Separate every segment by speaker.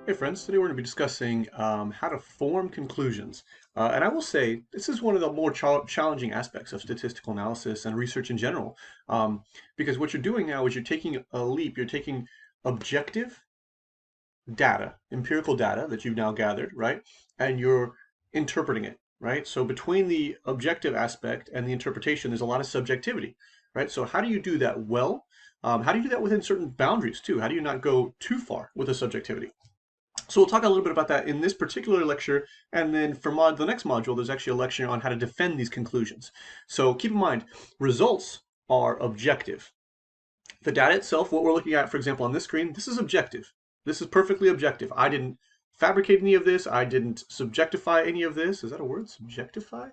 Speaker 1: Hey friends, today we're going to be discussing how to form conclusions. And I will say, this is one of the more challenging aspects of statistical analysis and research in general. Because what you're doing now is you're taking a leap, you're taking objective data, empirical data that you've now gathered, right? And you're interpreting it, right? So between the objective aspect and the interpretation, there's a lot of subjectivity, right? So how do you do that well? How do you do that within certain boundaries too? How do you not go too far with the subjectivity? So we'll talk a little bit about that in this particular lecture, and then for the next module, there's actually a lecture on how to defend these conclusions. So keep in mind, results are objective. The data itself, what we're looking at, for example, on this screen, this is objective. This is perfectly objective. I didn't fabricate any of this. I didn't subjectify any of this. Is that a word? Subjectify?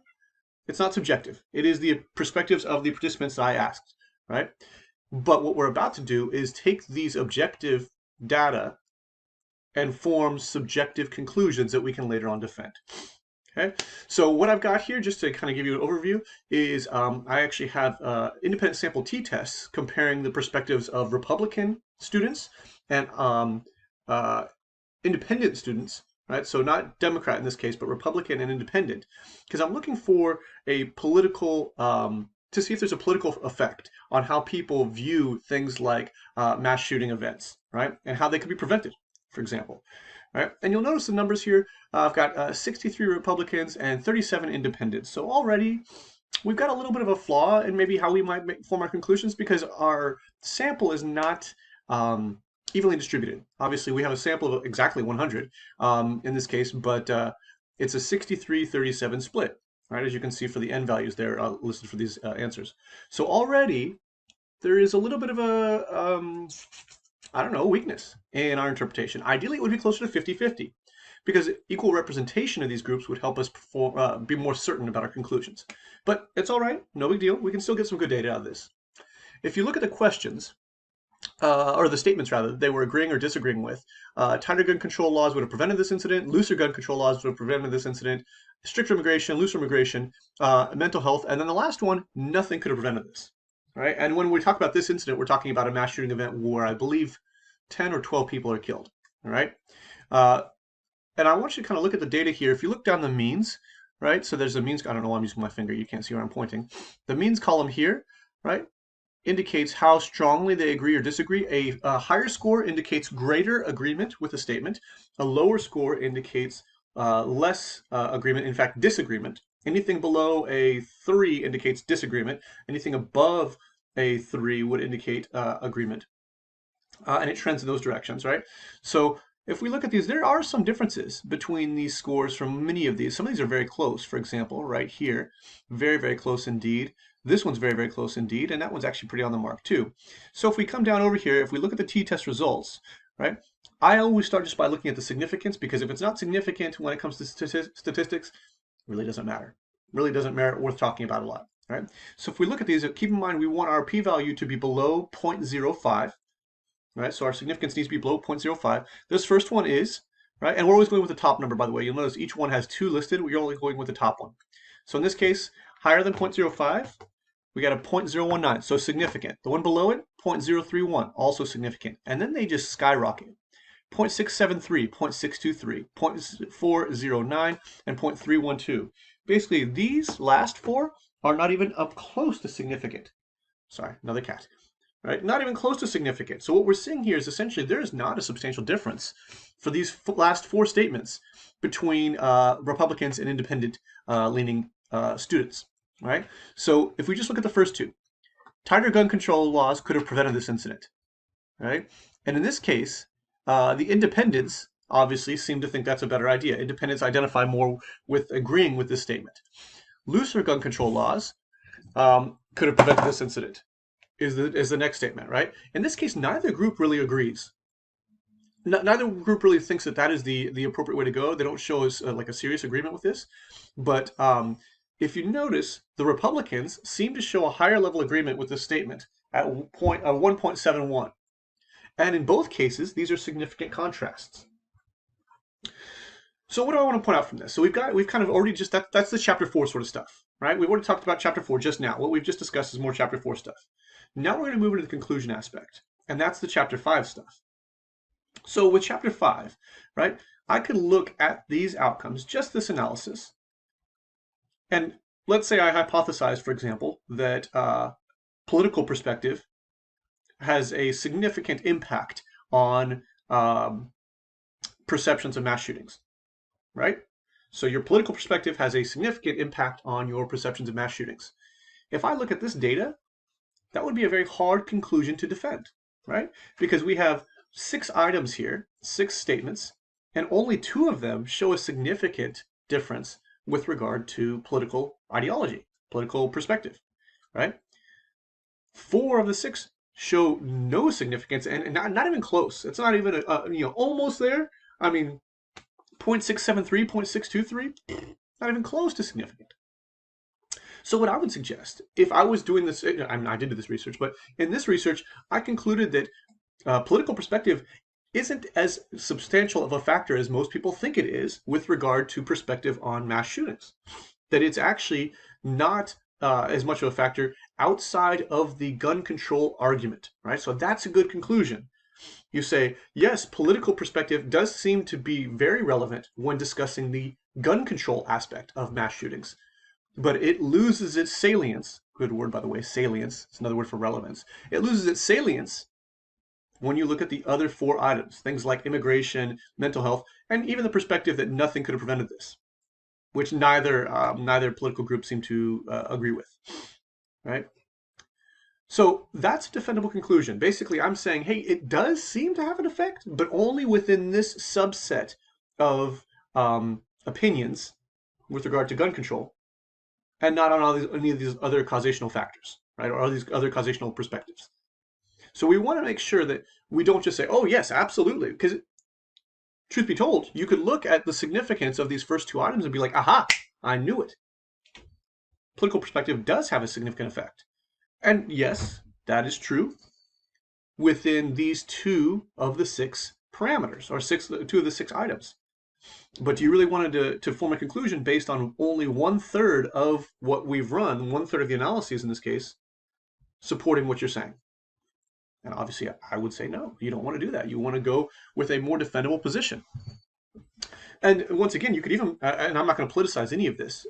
Speaker 1: It's not subjective. It is the perspectives of the participants that I asked, right? But what we're about to do is take these objective data and form subjective conclusions that we can later on defend. Okay, so what I've got here, just to kind of give you an overview, is I actually have independent sample t-tests comparing the perspectives of Republican students and independent students, right? So not Democrat in this case, but Republican and independent, because I'm looking for a political, to see if there's a political effect on how people view things like mass shooting events, right? And how they could be prevented, for example. Right? And you'll notice the numbers here. I've got 63 Republicans and 37 independents. So already we've got a little bit of a flaw in maybe how we might form our conclusions because our sample is not evenly distributed. Obviously, we have a sample of exactly 100 in this case, but it's a 63-37 split, right? As you can see for the n values there listed for these answers. So already there is a little bit of a I don't know, weakness in our interpretation. Ideally, it would be closer to 50-50 because equal representation of these groups would help us be more certain about our conclusions. But it's all right, no big deal. We can still get some good data out of this. If you look at the questions, or the statements rather, they were agreeing or disagreeing with. Tighter gun control laws would have prevented this incident. Looser gun control laws would have prevented this incident. Stricter immigration, looser immigration, mental health, and then the last one, nothing could have prevented this. Right? And when we talk about this incident, we're talking about a mass shooting event where I believe 10 or 12 people are killed. All right. Uh, and I want you to kind of look at the data here. If you look down the means, right? So there's a means. I don't know why I'm using my finger. You can't see where I'm pointing. The means column here, right, indicates how strongly they agree or disagree. A higher score indicates greater agreement with a statement. A lower score indicates less agreement, in fact, disagreement. Anything below a 3 indicates disagreement. Anything above a 3 would indicate agreement. And it trends in those directions, right? So if we look at these, there are some differences between these scores from many of these. Some of these are very close, for example, right here. Very, very close indeed. This one's very, very close indeed, and that one's actually pretty on the mark too. So if we come down over here, if we look at the t-test results, right, I always start just by looking at the significance, because if it's not significant when it comes to statistics, it really doesn't matter. Really doesn't merit worth talking about a lot, right? So if we look at these, keep in mind we want our p-value to be below 0.05, right? So our significance needs to be below 0.05. This first one is, right? And we're always going with the top number, by the way. You'll notice each one has 2 listed. We're only going with the top one. So in this case, higher than 0.05, we got a 0.019, so significant. The one below it, 0.031, also significant. And then they just skyrocket. 0.673, 0.623, 0.409, and 0.312. Basically, these last 4 are not even up close to significant. Sorry, another cat. Right? Not even close to significant. So what we're seeing here is essentially there is not a substantial difference for these last 4 statements between Republicans and independent leaning students. Right? So if we just look at the first 2, tighter gun control laws could have prevented this incident. Right? And in this case, the independents obviously seem to think that's a better idea. Independents identify more with agreeing with this statement. Looser gun control laws could have prevented this incident. Is the next statement, right? In this case, neither group really agrees. Neither group really thinks that that is the appropriate way to go. They don't show us like a serious agreement with this. But if you notice, the Republicans seem to show a higher level agreement with this statement at 1.71. And in both cases, these are significant contrasts. So what do I want to point out from this? So we've kind of already just, that's the chapter 4 sort of stuff, right? We've already talked about chapter 4 just now. What we've just discussed is more chapter 4 stuff. Now we're going to move into the conclusion aspect, and that's the chapter 5 stuff. So with chapter 5, right, I could look at these outcomes, just this analysis, and let's say I hypothesize, for example, that political perspective has a significant impact on perceptions of mass shootings, right? So your political perspective has a significant impact on your perceptions of mass shootings. If I look at this data, that would be a very hard conclusion to defend, right? Because we have 6 items here, 6 statements, and only 2 of them show a significant difference with regard to political ideology, political perspective, right? 4 of the 6 show no significance and not even close. It's not even almost there. I mean, 0.673, 0.623, not even close to significant. So what I would suggest, if I was doing this, I mean, I did do this research, but in this research, I concluded that political perspective isn't as substantial of a factor as most people think it is with regard to perspective on mass shootings. That it's actually not as much of a factor outside of the gun control argument, right? So that's a good conclusion. You say, yes, political perspective does seem to be very relevant when discussing the gun control aspect of mass shootings, but it loses its salience. Good word, by the way, salience. It's another word for relevance. It loses its salience when you look at the other 4 items, things like immigration, mental health, and even the perspective that nothing could have prevented this, which neither political group seem to agree with, right? So that's a defendable conclusion. Basically, I'm saying, hey, it does seem to have an effect, but only within this subset of opinions with regard to gun control, and not on any of these other causational factors, right, or all these other causational perspectives. So we want to make sure that we don't just say, oh, yes, absolutely, because truth be told, you could look at the significance of these first 2 items and be like, aha, I knew it. Political perspective does have a significant effect. And yes, that is true within these 2 of the 6 parameters, or 2 of the 6 items. But do you really wanted to form a conclusion based on only 1/3 of what we've run, 1/3 of the analyses in this case, supporting what you're saying? And obviously, I would say no. You don't want to do that. You want to go with a more defendable position. And once again, you could even, and I'm not going to politicize any of this,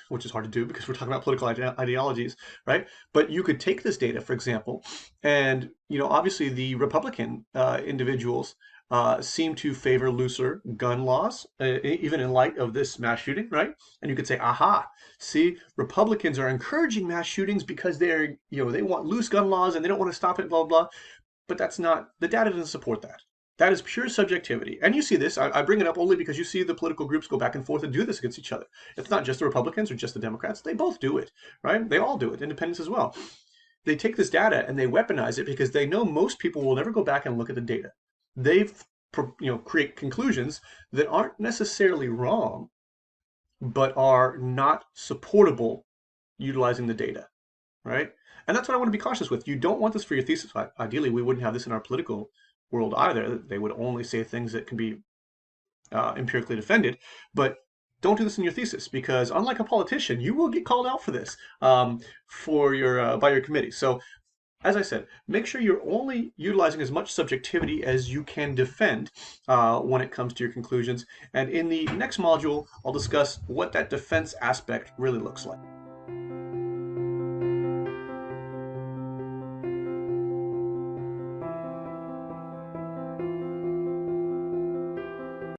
Speaker 1: which is hard to do because we're talking about political ideologies, right? But you could take this data, for example, and obviously the Republican individuals seem to favor looser gun laws, even in light of this mass shooting, right? And you could say, aha, see, Republicans are encouraging mass shootings because they want loose gun laws and they don't want to stop it, blah, blah. But that's not, the data doesn't support that. That is pure subjectivity. And you see this, I bring it up only because you see the political groups go back and forth and do this against each other. It's not just the Republicans or just the Democrats. They both do it, right? They all do it, independents as well. They take this data and they weaponize it because they know most people will never go back and look at the data. They've create conclusions that aren't necessarily wrong, but are not supportable utilizing the data, right? And that's what I want to be cautious with. You don't want this for your thesis. Ideally, we wouldn't have this in our political world either. They would only say things that can be empirically defended, but don't do this in your thesis, because unlike a politician, you will get called out for this for your by your committee. So as I said, make sure you're only utilizing as much subjectivity as you can defend when it comes to your conclusions. And in the next module, I'll discuss what that defense aspect really looks like.